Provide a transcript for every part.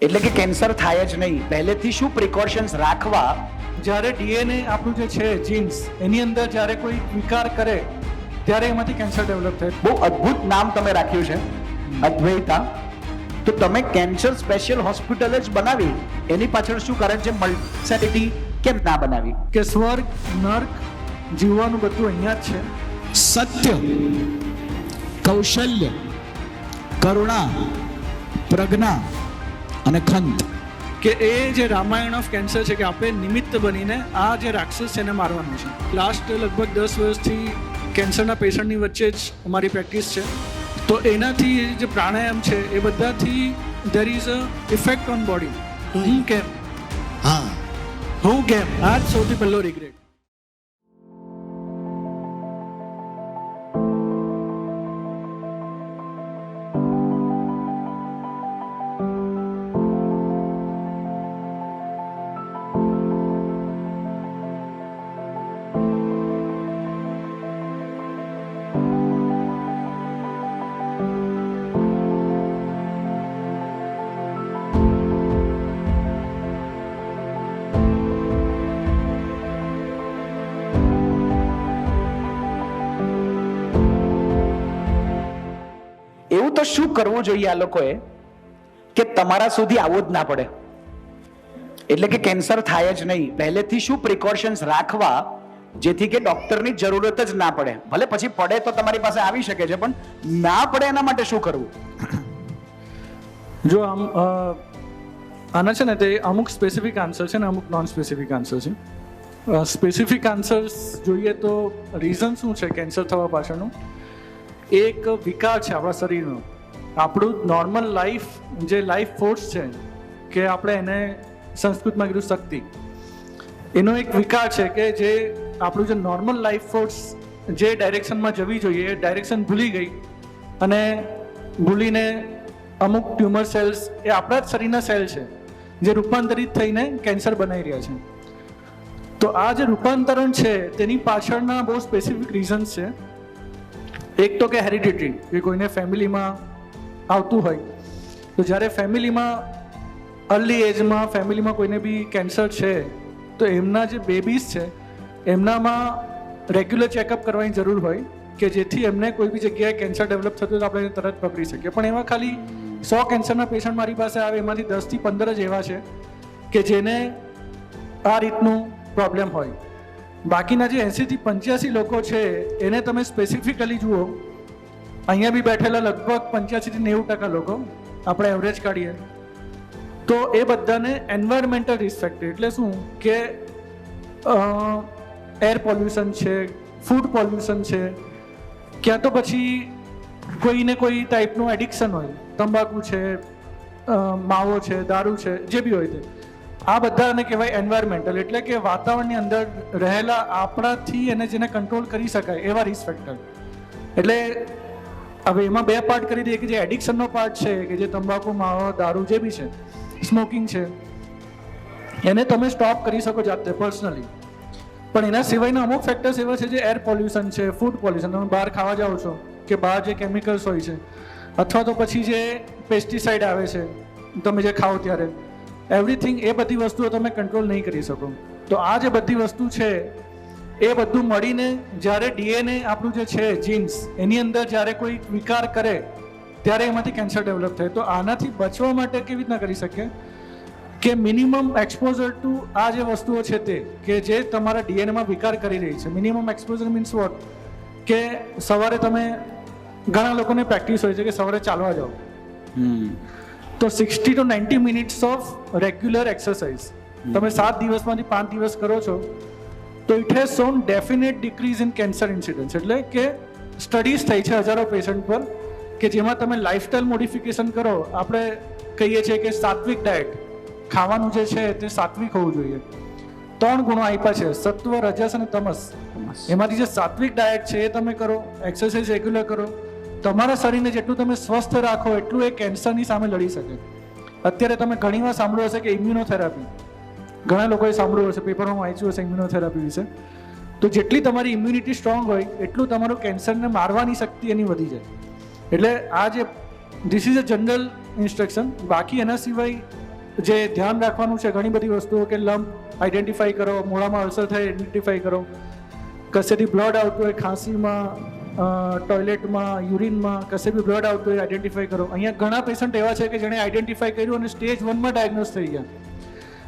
એટલે કે કેન્સર થાય જ નહીં, પહેલેથી શું પ્રિકોશન્સ રાખવા? જ્યારે ડીએનએ આપણું જે છે જીન્સ એની અંદર જ્યારે કોઈ વિકાર કરે ત્યારે એમાંથી કેન્સર ડેવલપ થાય. બહુ અદ્ભુત નામ તમે રાખ્યું છે, અદ્વૈતા. તો તમે કેન્સર સ્પેશિયલ હોસ્પિટલ જ બનાવી, એની પાછળ શું કારણ છે? મલ્ટી કેમ ના બનાવી? કે સ્વર્ગ નર્ક જીવવાનું બધું અહીંયા જ છે. સત્ય, કૌશલ્ય, કરુણા, પ્રજ્ઞા અને ખંત. કે એ જે રામાયણ ઓફ કેન્સર છે કે આપણે નિમિત્ત બનીને આ જે રાક્ષસ છે એને મારવાનું છે. લાસ્ટ લગભગ 10 વર્ષથી કેન્સરના પેશન્ટની વચ્ચે જ અમારી પ્રેક્ટિસ છે. તો એનાથી જે પ્રાણાયામ છે એ બધાથી there is a effect on body. હું કેમ આ જ સૌથી પહેલો રિગ્રેટ. એવું તો શું કરવું જોઈએ આ લોકોએ કે તમારા સુધી આવવું જ ના પડે? એટલે કે કેન્સર થાય જ નહીં, પહેલેથી શું પ્રિકોશન્સ રાખવા જેથી કે ડોક્ટરની જરૂરત જ ના પડે? ભલે પછી પડે તો તમારી પાસે આવી શકે છે, પણ ના પડે એના માટે શું કરવું? જો આના છે ને તે અમુક સ્પેસિફિક આન્સર છે ને અમુક નોન સ્પેસિફિક આન્સર છે. સ્પેસિફિક આન્સર્સ જોઈએ તો રીઝન શું છે કેન્સર થવા પાછળનું? એક વિકાર છે આપણા શરીરનો. આપણું નોર્મલ લાઈફ જે લાઈફ ફોર્સ છે કે આપણે એને સંસ્કૃતમાં કીધું શક્તિ, એનો એક વિકાર છે કે જે આપણું જે નોર્મલ લાઈફ ફોર્સ જે ડાયરેક્શનમાં જવી જોઈએ એ ડાયરેક્શન ભૂલી ગઈ અને ભૂલીને અમુક ટ્યુમર સેલ્સ એ આપણા જ શરીરના સેલ છે જે રૂપાંતરિત થઈને કેન્સર બનાવી રહ્યા છે. તો આ જે રૂપાંતરણ છે તેની પાછળના બહુ સ્પેસિફિક રીઝન્સ છે. એક તો કે હેરિડિટરી, કે કોઈને ફેમિલીમાં આવતું હોય તો જ્યારે ફેમિલીમાં અર્લી એજમાં ફેમિલીમાં કોઈને બી કેન્સર છે તો એમના જે બેબીઝ છે એમનામાં રેગ્યુલર ચેકઅપ કરવાની જરૂર હોય કે જેથી એમને કોઈ બી જગ્યાએ કેન્સર ડેવલપ થતું તો આપણે એને તરત પકડી શકીએ. પણ એમાં ખાલી 100 કેન્સરના પેશન્ટ મારી પાસે આવે એમાંથી 10 થી 15 જ એવા છે કે જેને આ રીતનું પ્રોબ્લેમ હોય. બાકીના જે 80 થી 85 લોકો છે એને તમે સ્પેસિફિકલી જુઓ, અહીંયા બી બેઠેલા લગભગ 85 થી 90% લોકો આપણે એવરેજ કાઢીએ તો એ બધાને એન્વાયરમેન્ટલ રિસ્ક ફેક્ટર એટલે શું કે એર પોલ્યુશન છે, ફૂડ પોલ્યુશન છે, ક્યાં તો પછી કોઈને કોઈ ટાઈપનું એડિક્શન હોય, તંબાકુ છે, માવો છે, દારૂ છે, જે બી હોય તે આ બધાને કહેવાય એન્વાયરમેન્ટલ. એટલે કે વાતાવરણની અંદર રહેલા આપણાથી એને જેને કંટ્રોલ કરી શકાય એવા રિસ્ક ફેક્ટર. એટલે હવે એમાં બે પાર્ટ કરી દઈએ કે જે એડિક્શનનો પાર્ટ છે કે જે તંબાકુ, માવો, દારૂ જે બી છે, સ્મોકિંગ છે, એને તમે સ્ટોપ કરી શકો જાતે પર્સનલી. પણ એના સિવાયના અમુક ફેક્ટર્સ એવા છે જે એર પોલ્યુશન છે, ફૂડ પોલ્યુશન, તમે બહાર ખાવા જાઓ છો કે બહાર જે કેમિકલ્સ હોય છે અથવા તો પછી જે પેસ્ટિસાઇડ આવે છે તમે જે ખાઓ ત્યારે, એવરીથિંગ એ બધી વસ્તુઓ તમે કંટ્રોલ નહીં કરી શકો. તો આ જે બધી વસ્તુ છે એ બધું મળીને જ્યારે ડીએનએ આપણું જે છે જીન્સ એની અંદર જ્યારે કોઈ વિકાર કરે ત્યારે એમાંથી કેન્સર ડેવલપ થાય. તો આનાથી બચવા માટે કેવી રીતના કરી શકીએ કે મિનિમમ એક્સપોઝર ટુ આ જે વસ્તુઓ છે તે કે જે તમારા ડીએનએમાં વિકાર કરી રહી છે. Minimum exposure means what? કે સવારે તમે ઘણા લોકોને પ્રેક્ટિસ હોય છે કે સવારે ચાલવા જાઓ તો 60 to 90 minutes of regular exercise તમે 7 દિવસમાંથી 5 દિવસ કરો છો તો it has shown definite decrease in cancer incidence. એટલે કે સ્ટડીઝ થઈ છે હજારો પેશન્ટ પર કે જેમાં તમે લાઇફસ્ટાઇલ મોડિફિકેશન કરો. આપણે કહીએ છીએ કે સાત્વિક ડાયટ, ખાવાનું જે છે તે સાત્વિક હોવું જોઈએ. 3 ગુણો આપ્યા છે, સત્વ, રજસ અને તમસ. એમાંથી જે સાત્વિક ડાયટ છે એ તમે કરો, એક્સરસાઇઝ રેગ્યુલર કરો, તમારા શરીરને જેટલું તમે સ્વસ્થ રાખો એટલું એ કેન્સરની સામે લડી શકે. અત્યારે તમે ઘણીવાર સાંભળ્યું હશે કે ઇમ્યુનોથેરાપી, ઘણા લોકોએ સાંભળ્યું હશે, પેપરમાં વાંચ્યું હશે ઇમ્યુનોથેરાપી વિશે. તો જેટલી તમારી ઇમ્યુનિટી સ્ટ્રોંગ હોય એટલું તમારું કેન્સરને મારવાની શક્તિ એની વધી જાય. એટલે આ જે this is a general instruction. બાકી એના સિવાય જે ધ્યાન રાખવાનું છે ઘણી બધી વસ્તુઓ કે લંપ આઈડેન્ટિફાઈ કરો, મોઢામાં અલ્સર થાય આઈડેન્ટિફાઈ કરો, કશેથી બ્લડ આવતું હોય ખાંસીમાં, ટોયલેટમાં, યુરિનમાં કશે બી બ્લડ આવતું હોય આઈડેન્ટિફાઈ કરો. અહીંયા ઘણા પેશન્ટ એવા છે કે જેણે આઈડેન્ટિફાઈ કર્યું અને સ્ટેજ 1માં ડાયગ્નોઝ થઈ ગયા.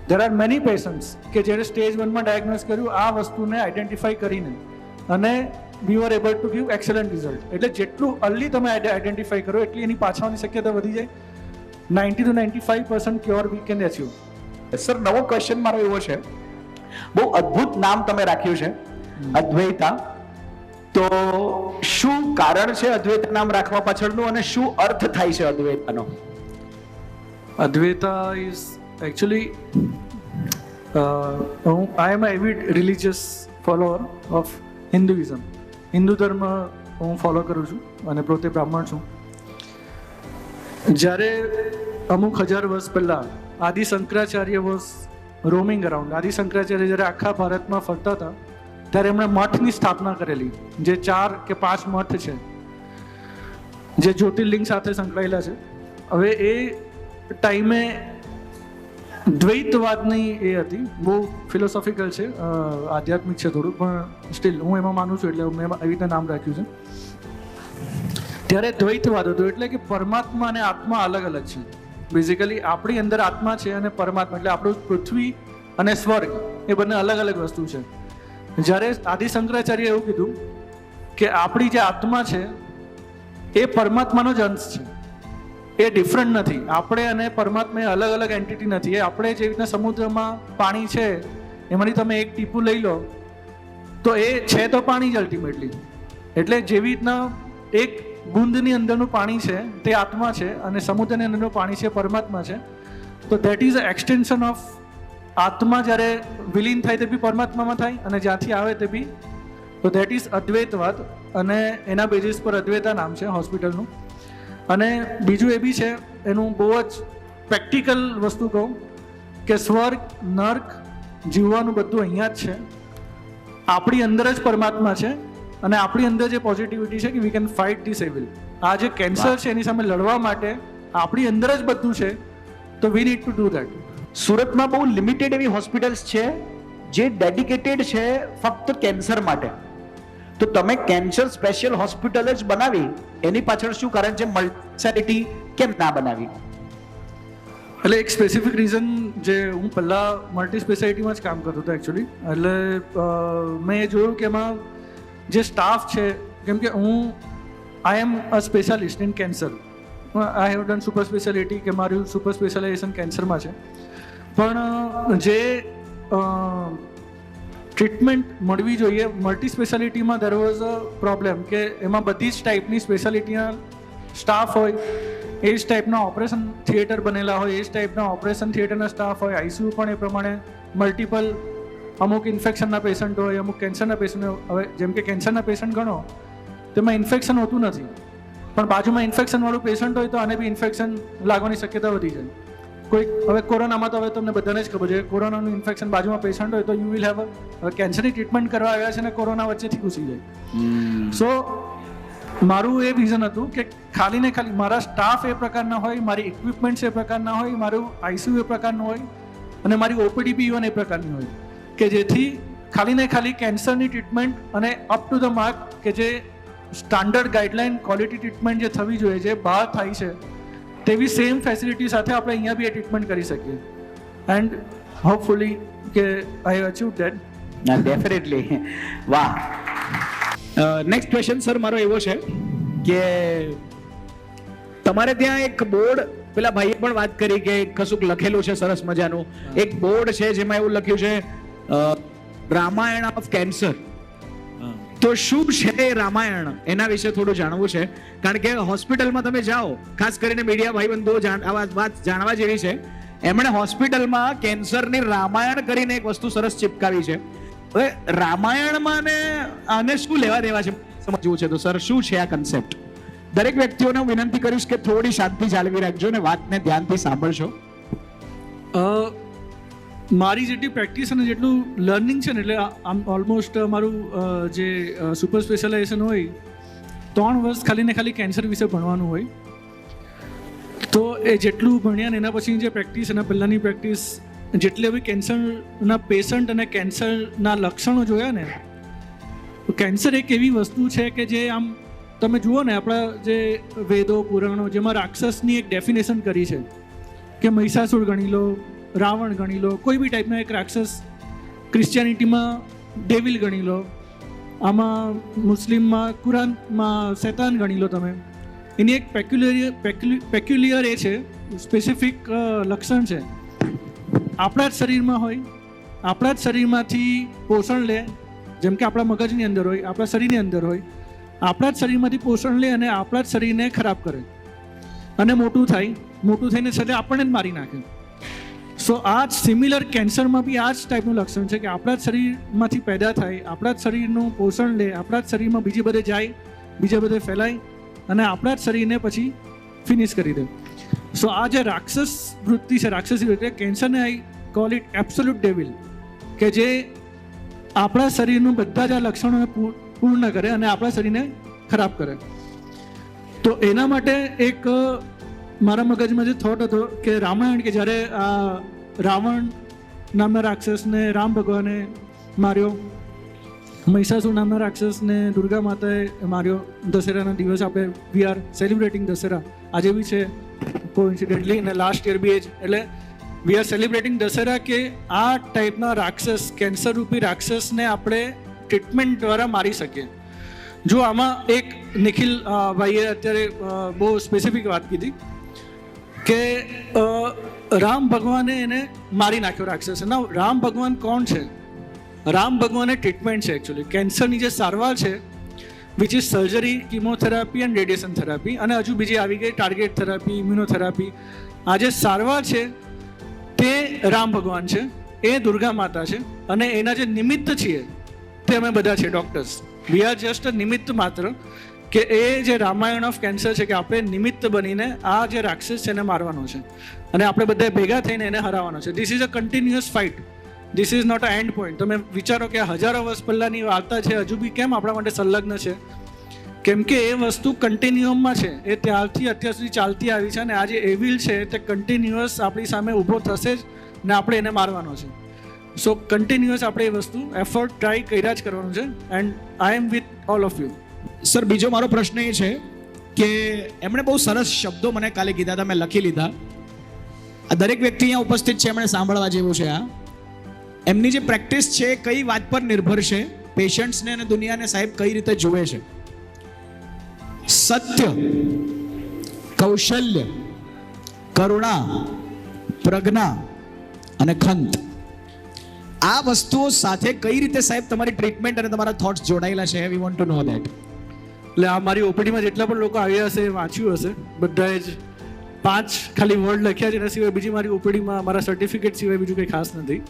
ધેર આર મેની પેશન્ટ્સ કે જેણે સ્ટેજ 1માં ડાયગ્નોઝ કર્યું આ વસ્તુને આઈડેન્ટિફાઈ કરીને, અને we are able to give excellent result. એટલે જેટલું અર્લી તમે આઈડેન્ટિફાઈ કરો એટલી એની પાછળની શક્યતા વધી જાય. 90 to 95% cure we can achieve. Sir, નવો ક્વેશ્ચન મારો એવો છે, બહુ અદ્ભુત નામ તમે રાખ્યું છે, અદ્વૈતા. તો શું કારણ છે અદ્વૈતા નામ રાખવા પાછળનું, અને શું અર્થ થાય છે અદ્વૈતાનો? Advaita is actually I am a avid religious follower of Hinduism. Hindu ધર્મ હું ફોલો કરું છું અને પોતે બ્રાહ્મણ છું. જ્યારે અમુક હજાર વર્ષ પહેલાં Adi Shankaracharya was roaming around, Adi Shankaracharya જ્યારે આખા ભારતમાં ફરતા હતા ત્યારે એમણે મઠની સ્થાપના કરેલી, જે 4 કે 5 મઠ છે જે જ્યોતિર્લિંગ સાથે સંકળાયેલા છે. હવે એ ટાઈમે દ્વૈતવાદની એ હતી, બહુ ફિલોસોફિકલ છે, આધ્યાત્મિક છે થોડું, પણ સ્ટીલ હું એમાં માનું છું એટલે મેં એવી રીતે નામ રાખ્યું છે. ત્યારે દ્વૈતવાદ હતો, એટલે કે પરમાત્મા અને આત્મા અલગ અલગ છે. બેઝિકલી આપણી અંદર આત્મા છે અને પરમાત્મા એટલે આપણું પૃથ્વી અને સ્વર્ગ એ બંને અલગ અલગ વસ્તુ છે. જ્યારે આદિ શંકરાચાર્ય એવું કીધું કે આપણી જે આત્મા છે એ પરમાત્માનો જ અંશ છે, એ ડિફરન્ટ નથી. આપણે અને પરમાત્મા એ અલગ અલગ એન્ટિટી નથી. એ આપણે જેવી રીતના સમુદ્રમાં પાણી છે એમાંથી તમે એક ટીપું લઈ લો તો એ છે તો પાણી જ અલ્ટિમેટલી. એટલે જેવી રીતના એક બુંદની અંદરનું પાણી છે તે આત્મા છે અને સમુદ્રની અંદરનું પાણી છે પરમાત્મા છે. તો that is a extension of આત્મા. જ્યારે વિલીન થાય તે બી પરમાત્મામાં થાય અને જ્યાંથી આવે તે બી. તો દેટ ઇઝ અદ્વૈતવાદ, અને એના બેઝિસ પર અદ્વૈતા નામ છે હોસ્પિટલનું. અને બીજું એ બી છે, એનું બહુ જ પ્રેક્ટિકલ વસ્તુ કહું કે સ્વર્ગ નર્ક જીવવાનું બધું અહીંયા જ છે. આપણી અંદર જ પરમાત્મા છે અને આપણી અંદર જે પોઝિટિવિટી છે કે વી કેન ફાઇટ ધીસ એવિલ. આ જે કેન્સર છે એની સામે લડવા માટે આપણી અંદર જ બધું છે, તો we need to do that. સુરતમાં બહુ લિમિટેડ એવી હોસ્પિટલ્સ છે જે ડેડિકેટેડ છે ફક્ત કેન્સર માટે. તો તમે કેન્સર સ્પેશિયલ હોસ્પિટલ જ બનાવી, એની પાછળ શું કારણ છે? મલ્ટી કેમ ના બનાવી? એટલે એક સ્પેસિફિક રીઝન, જે હું પહેલાં મલ્ટી સ્પેશિયાલિટીમાં જ કામ કરતો હતો એકચ્યુઅલી. એટલે મેં એ જોયું કે એમાં જે સ્ટાફ છે, કેમ કે I am a specialist in cancer, I have done super speciality, કે મારું સુપર સ્પેશિયલાઇઝેશન કેન્સરમાં છે. પણ જે ટ્રીટમેન્ટ મળવી જોઈએ મલ્ટી સ્પેશિયાલિટીમાં દેર વોઝ અ પ્રોબ્લેમ કે એમાં બધી જ ટાઈપની સ્પેશિયાલિટીના સ્ટાફ હોય, એ જ ટાઈપના ઓપરેશન થિયેટર બનેલા હોય, એ જ ટાઈપના ઓપરેશન થિયેટરના સ્ટાફ હોય, આઈસીયુ પણ એ પ્રમાણે મલ્ટિપલ, અમુક ઇન્ફેક્શનના પેશન્ટ હોય, અમુક કેન્સરના પેશન્ટ હોય. હવે જેમ કે કેન્સરના પેશન્ટ ગણો તેમાં ઇન્ફેક્શન હોતું નથી, પણ બાજુમાં ઇન્ફેક્શનવાળું પેશન્ટ હોય તો આને બી ઇન્ફેક્શન લાગવાની શક્યતા વધી જાય. કોઈ હવે કોરોનામાં તો હવે તમને બધાને જ ખબર છે, કોરોનાનું ઇન્ફેક્શન બાજુમાં પેશન્ટ હોય તો યુ વિલ હેવ હવે કેન્સરની ટ્રીટમેન્ટ કરવા આવ્યા છે ને કોરોના વચ્ચેથી ઘૂસી જાય. સો મારું એ વિઝન હતું કે ખાલી ને ખાલી મારા સ્ટાફ એ પ્રકારના હોય, મારી ઇક્વિપમેન્ટ્સ એ પ્રકારના હોય, મારું આઈસીયુ એ પ્રકારનું હોય અને મારી ઓપીડી બી ઇવન એ પ્રકારની હોય, કે જેથી ખાલી ને ખાલી કેન્સરની ટ્રીટમેન્ટ અને અપ ટુ ધ માર્ક કે જે સ્ટાન્ડર્ડ ગાઈડલાઇન ક્વોલિટી ટ્રીટમેન્ટ જે થવી જોઈએ, જે બહાર થાય છે તેવી સેમ ફેસિલિટી સાથે આપણે અહીંયા બી એ ટ્રીટમેન્ટ કરી શકીએ. એન્ડ હોપફુલી કે આઈ હેવ અચીવ્ડ ધેટ. ડેફિનેટલી. વાહ. નેક્સ્ટ ક્વેશ્ચન સર મારો એવો છે કે તમારે ત્યાં એક બોર્ડ, પેલા ભાઈએ પણ વાત કરી કે કશુંક લખેલું છે સરસ મજાનું, એક બોર્ડ છે જેમાં એવું લખ્યું છે રામાયણ ઓફ કેન્સર. તો શું છે રામાયણ, એના વિશે થોડું જાણવું છે. કારણ કે હોસ્પિટલમાં તમે જાઓ, ખાસ કરીને મીડિયા ભાઈબંધો આ વાત જાણવા જેવી છે, એમણે હોસ્પિટલમાં કેન્સરની રામાયણ કરીને એક વસ્તુ સરસ ચિપકાવી છે. હવે રામાયણમાં ને આને શું લેવા દેવા છે સમજવું છે, તો સર શું છે આ કન્સેપ્ટ? દરેક વ્યક્તિઓને હું વિનંતી કરીશ કે થોડી શાંતિ જાળવી રાખજો ને વાતને ધ્યાનથી સાંભળજો. મારી જેટલી પ્રેક્ટિસ અને જેટલું લર્નિંગ છે ને, એટલે આમ ઓલમોસ્ટ મારું જે સુપર સ્પેશિયલાઇઝેશન હોય 3 વર્ષ ખાલી ને ખાલી કેન્સર વિશે ભણવાનું હોય. તો એ જેટલું ભણ્યા ને એના પછી જે પ્રેક્ટિસ એના પહેલાંની પ્રેક્ટિસ જેટલી હવે કેન્સરના પેશન્ટ અને કેન્સરના લક્ષણો જોયા ને, તો કેન્સર એક એવી વસ્તુ છે કે જે આમ તમે જુઓ ને આપણા જે વેદો પુરાણો જેમાં રાક્ષસની એક ડેફિનેશન કરી છે કે મહિષાસુર ગણી લો, રાવણ ગણી લો, કોઈ બી ટાઈપનો એક રાક્ષસ. ક્રિશ્ચિયાનિટીમાં ડેવિલ ગણી લો, આમાં મુસ્લિમમાં કુરાનમાં શૈતાન ગણી લો તમે. એની એક પેક્યુલિયર એ છે, સ્પેસિફિક લક્ષણ છે. આપણા જ શરીરમાં હોય, આપણા જ શરીરમાંથી પોષણ લે, જેમ કે આપણા મગજની અંદર હોય, આપણા શરીરની અંદર હોય, આપણા જ શરીરમાંથી પોષણ લે અને આપણા જ શરીરને ખરાબ કરે અને મોટું થાય, મોટું થઈને સાથે આપણને જ મારી નાખે. સો આ જ સિમિલર કેન્સરમાં બી આ જ ટાઈપનું લક્ષણ છે કે આપણા જ શરીરમાંથી પેદા થાય, આપણા જ શરીરનું પોષણ લે, આપણા જ શરીરમાં બીજે બધે જાય, બીજે બધે ફેલાય અને આપણા જ શરીરને પછી ફિનિશ કરી દે. સો આ જે રાક્ષસ વૃત્તિ છે, રાક્ષસી વૃત્તિ, કેન્સરને I call it absolute devil, કે જે આપણા શરીરનું બધા જ આ લક્ષણોને પૂર્ણ કરે અને આપણા શરીરને ખરાબ કરે. તો એના માટે એક મારા મગજમાં જે થોટ હતો કે રામાયણ, કે જ્યારે આ રાવણ નામના રાક્ષસને રામ ભગવાને માર્યો, મહિષાસુર નામના રાક્ષસને દુર્ગા માતાએ માર્યો. દશેરાના દિવસ આપણે વી આર સેલિબ્રેટિંગ દશેરા, આજે બી છે કોઇન્સિડન્ટલી, અને લાસ્ટ યર બી એ જ. એટલે વી આર સેલિબ્રેટિંગ દશેરા કે આ ટાઈપના રાક્ષસ, કેન્સર રૂપી રાક્ષસને આપણે ટ્રીટમેન્ટ દ્વારા મારી શકીએ. જો આમાં એક નિખિલ ભાઈએ અત્યારે બહુ સ્પેસિફિક વાત કીધી કે રામ ભગવાને એને મારી નાખ્યો રાક્ષસ. ના, રામ ભગવાન કોણ છે? રામ ભગવાન એ ટ્રીટમેન્ટ છે એકચ્યુઅલી. કેન્સરની જે સારવાર છે, which is surgery, chemotherapy and radiation therapy, અને હજુ બીજી આવી ગઈ ટાર્ગેટ થેરાપી, ઇમ્યુનોથેરાપી. આ જે સારવાર છે તે રામ ભગવાન છે, એ દુર્ગા માતા છે, અને એના જે નિમિત્ત છીએ તે અમે બધા છે doctors. We are just a નિમિત્ત માત્ર, કે એ જે રામાયણ ઓફ કેન્સર છે કે આપણે નિમિત્ત બનીને આ જે રાક્ષસ છે એને મારવાનો છે અને આપણે બધા ભેગા થઈને એને હરાવવાનો છે. This is a continuous fight, this is not a end point. તમે વિચારો કે હજારો વર્ષ પહેલાંની વાર્તા છે, હજુ બી કેમ આપણા માટે સંલગ્ન છે? કેમ કે એ વસ્તુ કન્ટિન્યુઅમમાં છે, એ ત્યારથી અત્યાર સુધી ચાલતી આવી છે, અને આ જે એવિલ છે તે કન્ટિન્યુઅસ આપણી સામે ઊભો થશે જ ને આપણે એને મારવાનો છે. સો કન્ટિન્યુઅસ આપણે એ વસ્તુ એફર્ટ ટ્રાય કર્યા જ કરવાનું છે, and I am with all of you. Sir, બીજો મારો પ્રશ્ન એ છે કે એમણે બહુ સરસ શબ્દો મને કાલે કીધા હતા, મેં લખી લીધા. આ દરેક વ્યક્તિ અહીંયા ઉપસ્થિત છે, એમણે સાંભળવા જેવું છે. આ એમની જે પ્રેક્ટિસ છે કઈ વાત પર નિર્ભર છે, પેશન્ટ્સને અને દુનિયાને સાહેબ કઈ રીતે જુએ છે. સત્ય, કૌશલ્ય, કરુણા, પ્રજ્ઞા અને ખંત, આ વસ્તુઓ સાથે કઈ રીતે સાહેબ તમારી ટ્રીટમેન્ટ અને તમારા થોટ્સ જોડાયેલા છે? We want to know that. એટલે આ મારી ઓપીડીમાં જેટલા પણ લોકો આવ્યા હશે, વાંચ્યું હશે, બધાએ જ 5 ખાલી વર્ડ લખ્યા છે, એના સિવાય બીજી મારી ઓપીડીમાં મારા સર્ટિફિકેટ સિવાય બીજું કંઈ ખાસ નથી.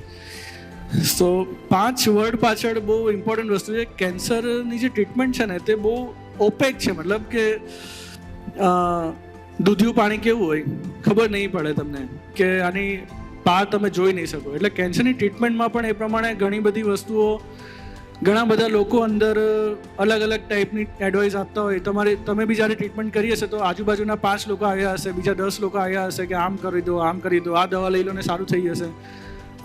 સો 5 વર્ડ પાછળ બહુ ઇમ્પોર્ટન્ટ વસ્તુ છે. કેન્સરની જે ટ્રીટમેન્ટ છે ને તે બહુ ઓપેક છે, મતલબ કે દૂધિયું પાણી કેવું હોય ખબર નહીં પડે તમને, કે આની પાર તમે જોઈ નહીં શકો. એટલે કેન્સરની ટ્રીટમેન્ટમાં પણ એ પ્રમાણે ઘણી બધી વસ્તુઓ, ઘણા બધા લોકો અંદર અલગ અલગ ટાઈપની એડવાઇસ આપતા હોય. તમે બી જ્યારે ટ્રીટમેન્ટ કરી હશે તો આજુબાજુના 5 લોકો આવ્યા હશે, બીજા 10 લોકો આવ્યા હશે કે આમ કરી દો, આમ કરી દો, આ દવા લઈ લો ને સારું થઈ જશે,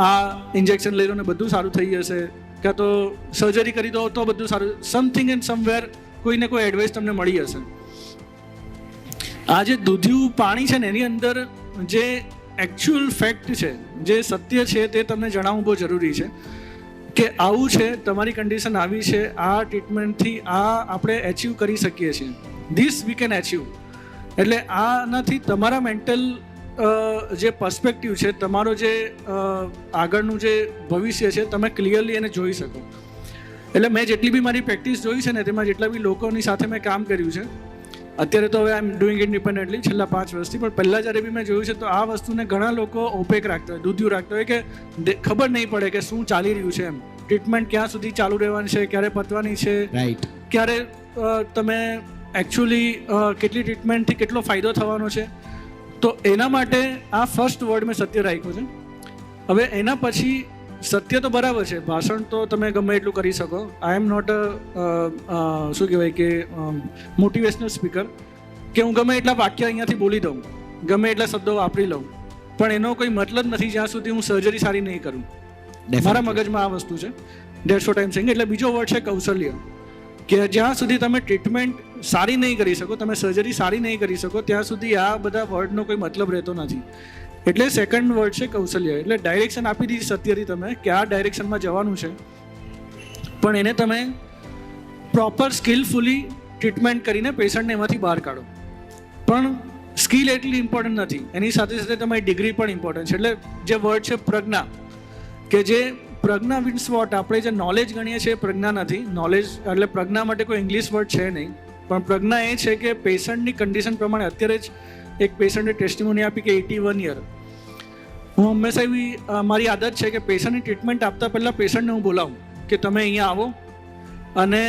આ ઇન્જેક્શન લઈ લો ને બધું સારું થઈ જશે, કાં તો સર્જરી કરી દો તો બધું સારું. સમથિંગ એન્ડ સમવેર કોઈને કોઈ એડવાઇસ તમને મળી હશે. આ જે દૂધિયું પાણી છે ને એની અંદર જે એકચ્યુઅલ ફેક્ટ છે, જે સત્ય છે તે તમને જણાવવું બહુ જરૂરી છે કે આવું છે, તમારી કન્ડિશન આવી છે, આ ટ્રીટમેન્ટથી આ આપણે એચીવ કરી શકીએ છીએ. This we can achieve. એટલે આનાથી તમારા મેન્ટલ જે પર્સપેક્ટિવ છે, તમારો જે આગળનું જે ભવિષ્ય છે, તમે ક્લિયરલી એને જોઈ શકો. એટલે મેં જેટલી બી મારી પ્રેક્ટિસ જોઈ છે ને, તેમાં જેટલા બી લોકોની સાથે મેં કામ કર્યું છે, અત્યારે તો હવે આઈ એમ ડુઈંગ ઇન્ડિપેન્ડન્ટલી છેલ્લા 5 વર્ષથી, પણ પહેલાં જ્યારે બી મેં જોયું છે તો આ વસ્તુને ઘણા લોકો ઓપેક રાખતા હોય, દૂધિયું રાખતા હોય, કે ખબર નહીં પડે કે શું ચાલી રહ્યું છે. એમ ટ્રીટમેન્ટ ક્યાં સુધી ચાલુ રહેવાની છે, ક્યારે પતવાની છે, રાઈટ, ક્યારે તમે એકચ્યુઅલી કેટલી ટ્રીટમેન્ટથી કેટલો ફાયદો થવાનો છે. તો એના માટે આ ફર્સ્ટ વર્ડ મેં સત્ય રાખ્યો છે. હવે એના પછી સત્ય તો બરાબર છે, ભાષણ તો તમે ગમે એટલું કરી શકો. આઈ એમ નોટ શું કહેવાય કે મોટિવેશનલ સ્પીકર કે હું ગમે એટલા વાક્ય અહીંયાથી બોલી દઉં, ગમે એટલા શબ્દો વાપરી લઉં, પણ એનો કોઈ મતલબ નથી જ્યાં સુધી હું સર્જરી સારી નહીં કરું. મારા મગજમાં આ વસ્તુ છે. That's what I am saying. એટલે બીજો વર્ડ છે કૌશલ્ય, કે જ્યાં સુધી તમે ટ્રીટમેન્ટ સારી નહીં કરી શકો, તમે સર્જરી સારી નહીં કરી શકો, ત્યાં સુધી આ બધા વર્ડનો કોઈ મતલબ રહેતો નથી. એટલે સેકન્ડ વર્ડ છે કૌશલ્ય. એટલે ડાયરેક્શન આપી દીધી સત્યથી તમે કે આ ડાયરેક્શનમાં જવાનું છે, પણ એને તમે પ્રોપર સ્કિલફુલી ટ્રીટમેન્ટ કરીને પેશન્ટને એમાંથી બહાર કાઢો. પણ સ્કિલ એટલી ઇમ્પોર્ટન્ટ નથી, એની સાથે સાથે તમારી ડિગ્રી પણ ઇમ્પોર્ટન્ટ છે. એટલે જે વર્ડ છે પ્રજ્ઞા, કે જે પ્રજ્ઞા મીન્સ વોટ, આપણે જે નોલેજ ગણીએ છીએ એ પ્રજ્ઞા નથી. નોલેજ એટલે પ્રજ્ઞા માટે કોઈ ઇંગ્લિશ વર્ડ છે નહીં, પણ પ્રજ્ઞા એ છે કે પેશન્ટની કન્ડિશન પ્રમાણે. અત્યારે જ એક પેશન્ટે ટેસ્ટિમોની આપી કે 81 યર. હું હંમેશા એવી મારી આદત છે કે પેશન્ટની ટ્રીટમેન્ટ આપતા પહેલાં પેશન્ટને હું બોલાવું કે તમે અહીંયા આવો અને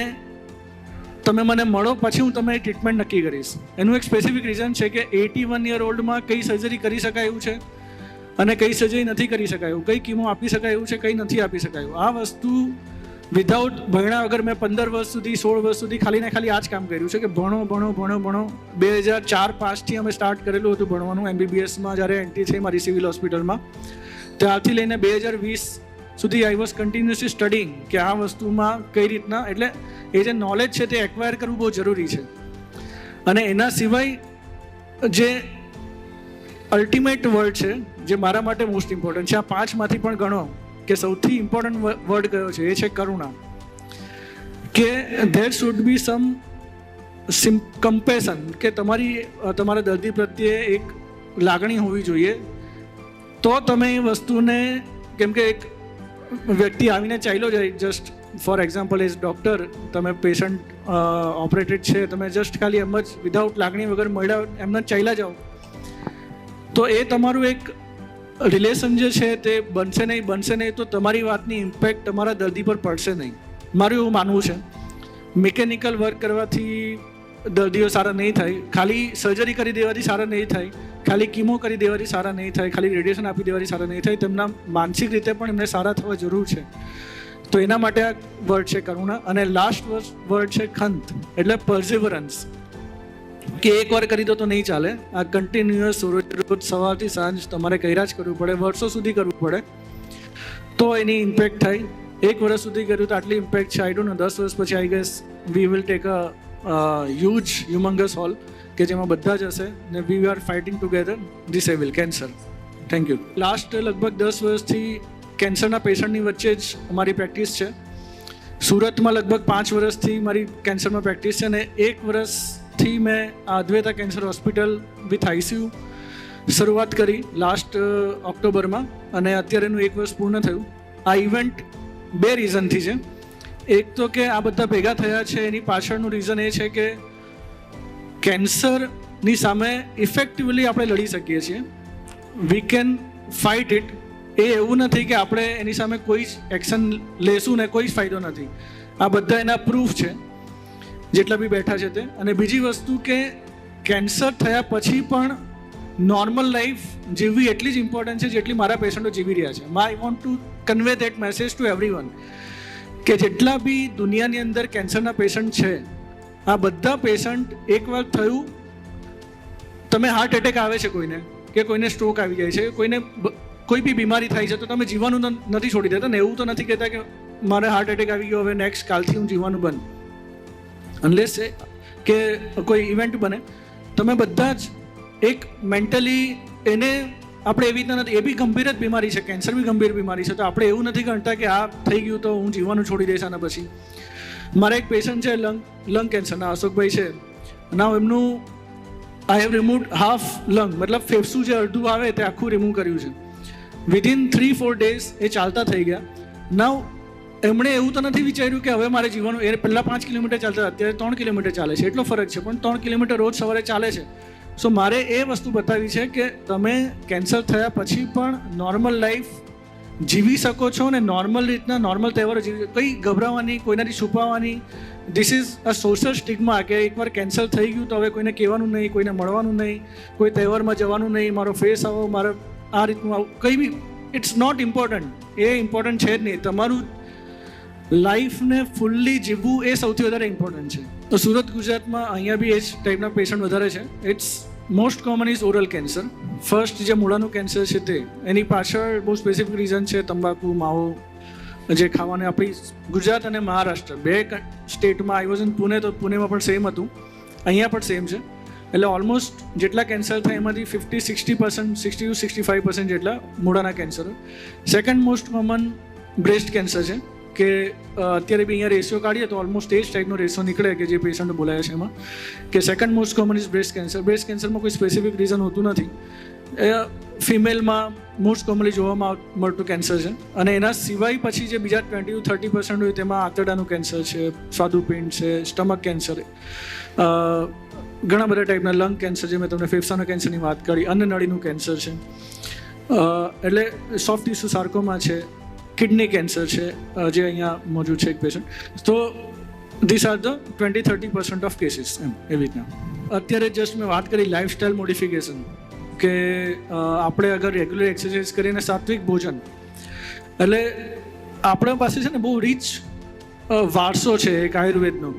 તમે મને મળો, પછી હું તમને ટ્રીટમેન્ટ નક્કી કરીશ. એનું એક સ્પેસિફિક રીઝન છે કે 81 યર ઓલ્ડમાં કઈ સર્જરી કરી શકાય એવું છે અને કઈ સર્જરી નથી કરી શકાય એવું, કઈ કીમો આપી શકાય એવું છે, કઈ નથી આપી શકાયું. આ વસ્તુ વિધાઉટ ભણ્યા વગર મેં 15 વર્ષ સુધી 16 વર્ષ સુધી ખાલી ને ખાલી આ જ કામ કર્યું છે કે ભણો ભણો ભણો ભણો. 2004-5થી અમે સ્ટાર્ટ કરેલું હતું ભણવાનું MBBSમાં, જ્યારે એન્ટ્રી થઈ મારી સિવિલ હોસ્પિટલમાં. ત્યારથી લઈને 2020 સુધી આઈ વોઝ કન્ટિન્યુઅસલી સ્ટડીંગ કે આ વસ્તુમાં કઈ રીતના. એટલે એ જે નોલેજ છે તે એક્વાયર કરવું બહુ જરૂરી છે. અને એના સિવાય જે અલ્ટિમેટ વર્ડ છે જે મારા માટે મોસ્ટ ઇમ્પોર્ટન્ટ છે, આ 5માંથી પણ ગણો કે સૌથી ઇમ્પોર્ટન્ટ વર્ડ કયો છે, એ છે કરુણા. કે there should be some compassion, કે તમારા દર્દી પ્રત્યે એક લાગણી હોવી જોઈએ. તો તમે એ વસ્તુને, કેમ કે એક વ્યક્તિ આવીને ચાલ્યો જાય, just for example as doctor, તમે પેશન્ટ ઓપરેટેડ છે, તમે જસ્ટ ખાલી એમ જ વિધાઉટ લાગણી વગર મળ્યા એમને ચાલ્યા જાઓ, તો એ તમારું એક રિલેશન જે છે તે બનશે નહીં. તો તમારી વાતની ઇમ્પેક્ટ તમારા દર્દી પર પડશે નહીં. મારું એવું માનવું છે. મિકેનિકલ વર્ક કરવાથી દર્દીઓ સારા નહીં થાય, ખાલી સર્જરી કરી દેવાથી સારા નહીં થાય, ખાલી કીમો કરી દેવાથી સારા નહીં થાય, ખાલી રેડિયેશન આપી દેવાથી સારા નહીં થાય. તેમના માનસિક રીતે પણ એમને સારા થવા જરૂર છે. તો એના માટે આ વર્ડ છે કરુણા. અને લાસ્ટ વર્ડ છે ખંત, એટલે પર્ઝિવરન્સ, કે એકવાર કરી દો તો નહીં ચાલે. આ કન્ટિન્યુઅસ રોજ સવારથી સાંજ તમારે કર્યા જ કરવું પડે, વર્ષો સુધી કરવું પડે, તો એની ઇમ્પેક્ટ થાય. 1 વર્ષ સુધી કર્યું તો આટલી ઇમ્પેક્ટ છે. આઈ ડોન્ટ નો 10 વર્ષ પછી I guess we will take a humongous hole કે જેમાં બધા જ હશે ને we are fighting together this evil cancer. Thank you. Last લગભગ 10 વર્ષથી કેન્સરના પેશન્ટની વચ્ચે જ અમારી પ્રેક્ટિસ છે. સુરતમાં લગભગ 5 વર્ષથી મારી કેન્સરમાં પ્રેક્ટિસ છે અને 1 વર્ષથી મેં અદ્વૈતા કેન્સર હોસ્પિટલ વિથ ICU શરૂઆત કરી લાસ્ટ ઓક્ટોબરમાં, અને અત્યારે એનું 1 વર્ષ પૂર્ણ થયું. આ ઇવેન્ટ 2 રીઝનથી છે. એક તો કે આ બધા ભેગા થયા છે, એની પાછળનું રીઝન એ છે કે કેન્સરની સામે ઇફેક્ટિવલી આપણે લડી શકીએ છીએ. We can fight it. એ એવું નથી કે આપણે એની સામે કોઈ જ એક્શન લેશું ને કોઈ જ ફાયદો નથી. આ બધા એના પ્રૂફ છે જેટલા બી બેઠા છે તે. અને બીજી વસ્તુ કે કેન્સર થયા પછી પણ નોર્મલ લાઈફ જીવવી એટલી જ ઇમ્પોર્ટન્ટ છે જેટલી મારા પેશન્ટો જીવી રહ્યા છે. I want to convey that message two everyone કે જેટલા બી દુનિયાની અંદર કેન્સરના પેશન્ટ છે, આ બધા પેશન્ટ એકવાર થયું, તમે હાર્ટ એટેક આવે છે કોઈને, કે કોઈને સ્ટ્રોક આવી જાય છે, કોઈને કોઈ બી બીમારી થાય છે, તો તમે જીવવાનું નથી છોડી દેતા ને. એવું તો નથી કહેતા કે મારે હાર્ટ એટેક આવી ગયો, હવે નેક્સ્ટ કાલથી હું જીવવાનું બંધ, અનલેસ કે કોઈ ઇવેન્ટ બને. તમે બધા જ એક મેન્ટલી એને આપણે એવી રીતના નથી. એ બી ગંભીર જ બીમારી છે, કેન્સર બી ગંભીર બીમારી છે, તો આપણે એવું નથી ગણતા કે આ થઈ ગયું તો હું જીવવાનું છોડી દઈશ આના પછી. મારા એક પેશન્ટ છે લંગ કેન્સરના, અશોકભાઈ છે. નાવ એમનું I have removed half lung, મતલબ ફેફસું જે અડધું આવે તે આખું રિમૂવ કર્યું છે. વિધિન 3-4 ડેઝ એ ચાલતા થઈ ગયા. નાવ એમણે એવું તો નથી વિચાર્યું કે હવે મારે જીવવાનું, એ પહેલાં 5 કિલોમીટર ચાલતા, અત્યારે 3 કિલોમીટર ચાલે છે. એટલો ફરક છે, પણ 3 કિલોમીટર રોજ સવારે ચાલે છે. સો મારે એ વસ્તુ બતાવી છે કે તમે કેન્સર થયા પછી પણ નોર્મલ લાઈફ જીવી શકો છો ને નોર્મલ રીતના નોર્મલ તહેવારો જીવી. કંઈ ગભરાવાની, કોઈનાથી છુપાવવાની. This is a social stigma કે એકવાર કેન્સર થઈ ગયું તો હવે કોઈને કહેવાનું નહીં, કોઈને મળવાનું નહીં, કોઈ તહેવારમાં જવાનું નહીં, મારો ફેસ આવો, મારે આ રીતનું આવું, કંઈ બી ઇટ્સ નોટ ઇમ્પોર્ટન્ટ. એ ઇમ્પોર્ટન્ટ છે જ નહીં. તમારું લાઈફને ફૂલ્લી જીવવું એ સૌથી વધારે ઇમ્પોર્ટન્ટ છે. તો સુરત ગુજરાતમાં અહીંયા બી એ જ ટાઈપના પેશન્ટ વધારે છે. It's most common is oral cancer. First જે મૂળાનું કેન્સર છે તે, એની પાછળ બહુ સ્પેસિફિક રીઝન છે તંબાકુ, માવો જે ખાવાને. આપણી ગુજરાત અને મહારાષ્ટ્ર બે સ્ટેટમાં, આઈ વોઝ ઇન પુણે, તો પુણેમાં પણ સેમ હતું, અહીંયા પણ સેમ છે. એટલે ઓલમોસ્ટ જેટલા કેન્સર થાય એમાંથી 50-60%, 60-65% જેટલા મૂળાના cancer. Second most common breast cancer છે, કે અત્યારે બી અહીંયા રેશિયો કાઢીએ તો ઓલમોસ્ટ એ જ ટાઈપનો રેશિયો નીકળે કે જે પેશન્ટ બોલાયા છે એમાં, કે second most common is breast cancer. Breast કેન્સરમાં કોઈ સ્પેસિફિક રીઝન હોતું નથી. એ ફિમેલમાં મોસ્ટ કોમનલી જોવામાં મળતું કેન્સર છે. અને એના સિવાય પછી જે બીજા 20-30% હોય તેમાં આંતરડાનું કેન્સર છે, સ્વાદુપિંડ છે, સ્ટમક કેન્સર, ઘણા બધા ટાઈપના લંગ કેન્સર, જે મેં તમને ફેફસાના કેન્સરની વાત કરી, અન્નનળીનું કેન્સર છે, એટલે સોફ્ટ ટિશ્યુ સાર્કોમા છે, કિડની કેન્સર છે, જે અહીંયા મોજૂદ છે એક પેશન્ટ. તો this are the 20-30% of cases, એમ એવી રીતના. અત્યારે જસ્ટ મેં વાત કરી લાઇફસ્ટાઇલ મોડિફિકેશન, કે આપણે અગર રેગ્યુલર એક્સરસાઇઝ કરીને સાત્વિક ભોજન, એટલે આપણા પાસે છે ને બહુ રીચ વારસો છે એક આયુર્વેદનો,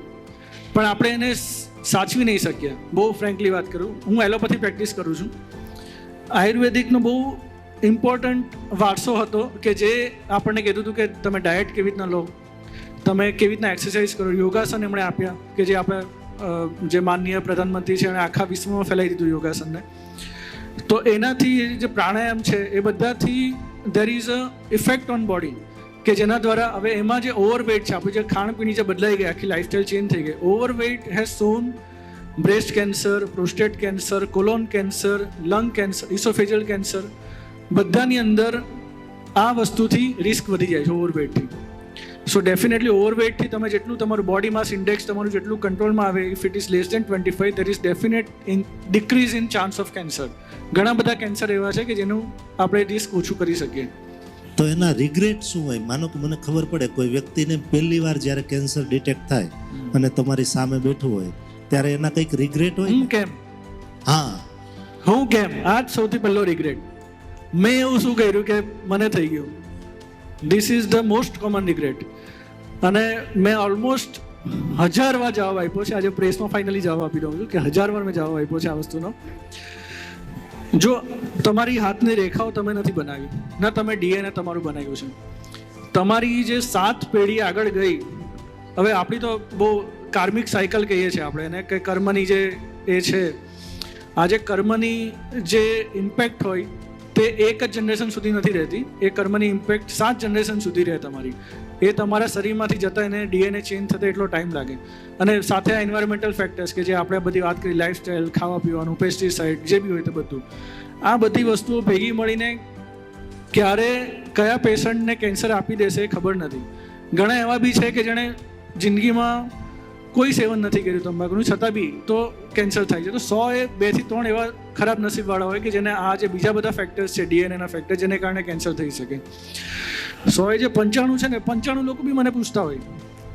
પણ આપણે એને સાચવી નહીં શકીએ. બહુ ફ્રેન્કલી વાત કરું, હું એલોપેથી પ્રેક્ટિસ કરું છું. આયુર્વેદિકનો બહુ ઇમ્પોર્ટન્ટ વારસો હતો કે જે આપણને કીધું હતું કે તમે ડાયટ કેવી રીતના લો, તમે કેવી રીતના એક્સરસાઇઝ કરો. યોગાસન એમણે આપ્યા કે જે આપણે જે માનનીય પ્રધાનમંત્રી છે એણે આખા વિશ્વમાં ફેલાવી દીધું યોગાસનને. તો એનાથી જે પ્રાણાયામ છે એ બધાથી there is a effect on body, કે જેના દ્વારા હવે એમાં જે ઓવરવેટ છે, આપણી જે ખાણપીણી જે બદલાઈ ગઈ, આખી લાઇફસ્ટાઇલ ચેન્જ થઈ ગઈ. Overweight has shown breast cancer, prostate cancer, colon cancer, lung cancer, oesophageal cancer, બધાની અંદર આ વસ્તુથી રિસ્ક વધી જાય છે ઓવરવેટથી. સો ડેફિનેટલી ઓવરવેટથી તમે જેટલું તમારું બોડી માસ ઇન્ડેક્સ તમારું જેટલું કંટ્રોલમાં આવે, if it is less than 25, there is definite decrease in chance of cancer. ઘણા બધા કેન્સર એવા છે કે જેનું આપણે રિસ્ક ઓછું કરી શકીએ. તો એના રિગ્રેટ શું હોય? માનો કે મને ખબર પડે કોઈ વ્યક્તિને પહેલી વાર જ્યારે કેન્સર ડિટેક્ટ થાય અને તમારી સામે બેઠું હોય ત્યારે એના કંઈક રિગ્રેટ હોય? હું કેમ? હા, હું કેમ? આ જ સૌથી પહેલો રિગ્રેટ. મેં એવું શું કર્યું કે મને થઈ ગયું? This is the most common regret. અને મેં ઓલમોસ્ટ 1000 વાર જવાબ આપ્યો છે. આજે પ્રેસમાં ફાઇનલી જવાબ આપી દઉં છું કે 1000 વાર મેં જવાબ આપ્યો છે આ વસ્તુનો. જો તમારી હાથની રેખાઓ તમે નથી બનાવી, ના તમે ડીએનએ તમારું બનાવ્યું છે. તમારી જે 7 પેઢી આગળ ગઈ, હવે આપણી તો બહુ કાર્મિક સાયકલ કહીએ છીએ આપણે એને, કે કર્મની જે એ છે, આ જે કર્મની જે ઇમ્પેક્ટ હોય તે એક જ જનરેશન સુધી નથી રહેતી. એ કર્મની ઇમ્પેક્ટ 7 જનરેશન સુધી રહે તમારી. એ તમારા શરીરમાંથી જતા એને ડીએનએ ચેન્જ થતા એટલો ટાઈમ લાગે. અને સાથે આ એન્વાયરમેન્ટલ ફેક્ટર્સ કે જે આપણે બધી વાત કરી, લાઇફસ્ટાઇલ, ખાવા પીવાનું, પેસ્ટિસાઇડ, જે બી હોય તે બધું, આ બધી વસ્તુઓ ભેગી મળીને ક્યારે કયા પેશન્ટને કેન્સર આપી દેશે એ ખબર નથી. ઘણા એવા બી છે કે જેણે જિંદગીમાં કોઈ સેવન નથી કર્યું તંબાકુનું, છતાં બી તો કેન્સર થાય છે. તો 100 એ 2 થી 3 એવા ખરાબ નસીબવાળા હોય કે જેને આ જે બીજા બધા ફેક્ટર્સ છે, ડીએનએના ફેક્ટર, જેને કારણે કેન્સર થઈ શકે. 100 એ જે 95 છે ને, 95 લોકો બી મને પૂછતા હોય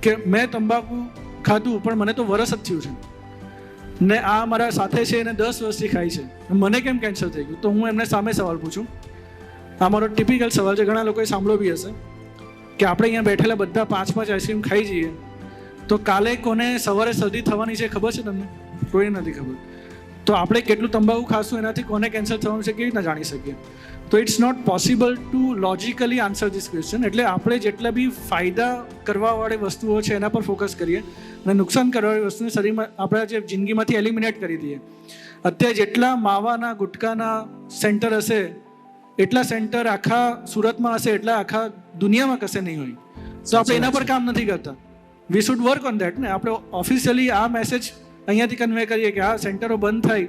કે મેં તંબાકુ ખાધું પણ મને તો વરસ જ થયું છે ને આ મારા સાથે છે એને 10 વર્ષથી ખાય છે, મને કેમ કેન્સર થઈ ગયું? તો હું એમને સામે સવાલ પૂછું. આ મારો ટિપિકલ સવાલ છે, ઘણા લોકોએ સાંભળ્યો બી હશે, કે આપણે અહીંયા બેઠેલા બધા 5 આઈસ્ક્રીમ ખાઈ જઈએ તો કાલે કોને સવારે શરદી થવાની છે ખબર છે તમને? કોઈને નથી ખબર. તો આપણે કેટલું તંબાકુ ખાશું એનાથી કોને કેન્સર થવાનું છે કેવી રીતના જાણી શકીએ? તો it's not possible to logically answer this question. એટલે આપણે જેટલા બી ફાયદા કરવાવાળી વસ્તુઓ છે એના પર ફોકસ કરીએ અને નુકસાન કરવાવાળી વસ્તુને શરીરમાં આપણા જે જિંદગીમાંથી એલિમિનેટ કરી દઈએ. અત્યારે જેટલા માવાના ગુટકાના સેન્ટર હશે એટલા સેન્ટર આખા સુરતમાં હશે, એટલા આખા દુનિયામાં કશે નહીં હોય. તો આપણે એના પર કામ નથી કરતા. We should work on that ને. આપણે ઓફિશિયલી આ મેસેજ અહીંયાથી કન્વે કરીએ કે આ સેન્ટરો બંધ થાય.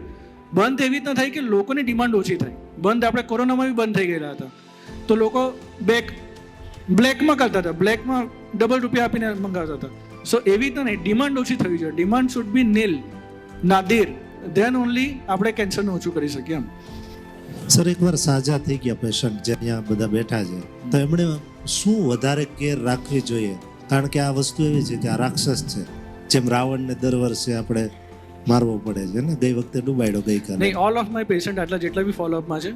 બંધ એવી રીતના થાય કે લોકોની ડિમાન્ડ ઓછી થાય. બંધ આપણે કોરોનામાં બી બંધ થઈ ગયેલા હતા તો લોકો બ્લેકમાં કરતા હતા, બ્લેકમાં ડબલ રૂપિયા આપીને મંગાવતા હતા. સો એવી રીતના નહીં, ડિમાન્ડ ઓછી થવી જોઈએ. Demand should be nil, nadir, then only આપણે કેન્સરને ઓછું કરી શકીએ. એમ સર, એકવાર સાજા થઈ ગયા પેશન્ટ જે અહીંયા બધા બેઠા છે, તો એમણે શું વધારે કેર રાખવી જોઈએ? કારણ કે આ વસ્તુ એવી છે કે આ રાક્ષસ છે, જેમ રાવણને દર વર્ષે આપણે મારવો પડે છે ને. ગઈ વખતે ડૂબાડ્યો ગઈકાલે. નહીં, ઓલ ઓફ માય પેશન્ટ આટલા જેટલા બી ફોલોઅપમાં છે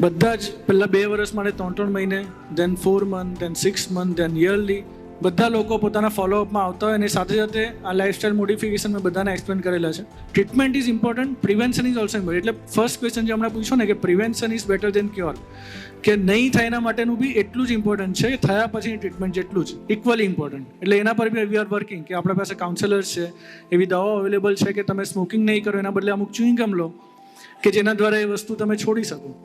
બધા જ પહેલાં 2 વર્ષ માટે 3-3 મહિને, then 4 month, then 6 month, then yearly બધા લોકો પોતાના ફોલોઅપમાં આવતા હોય અને સાથે સાથે આ લાઇફસ્ટાઇલ મોડિફિકેશન મેં બધાને એક્સપ્લેન કરેલા છે. Treatment is important, prevention is also important. એટલે ફર્સ્ટ ક્વેશ્ચન જે હમણાં પૂછ્યો ને કે prevention is better than cure, કે નહીં થાય એના માટેનું બી એટલું જ ઇમ્પોર્ટન્ટ છે થયા પછી ટ્રીટમેન્ટ જેટલું જ ઇક્વલી ઇમ્પોર્ટન્ટ. એટલે એના પર બી વી આર વર્કિંગ કે આપણા પાસે કાઉન્સેલર્સ છે, એવી દવાઓ અવેલેબલ છે કે તમે સ્મોકિંગ નહીં કરો એના બદલે અમુક ચ્યુઇંગ ગમ લો કે જેના દ્વારા એ વસ્તુ તમે છોડી શકો.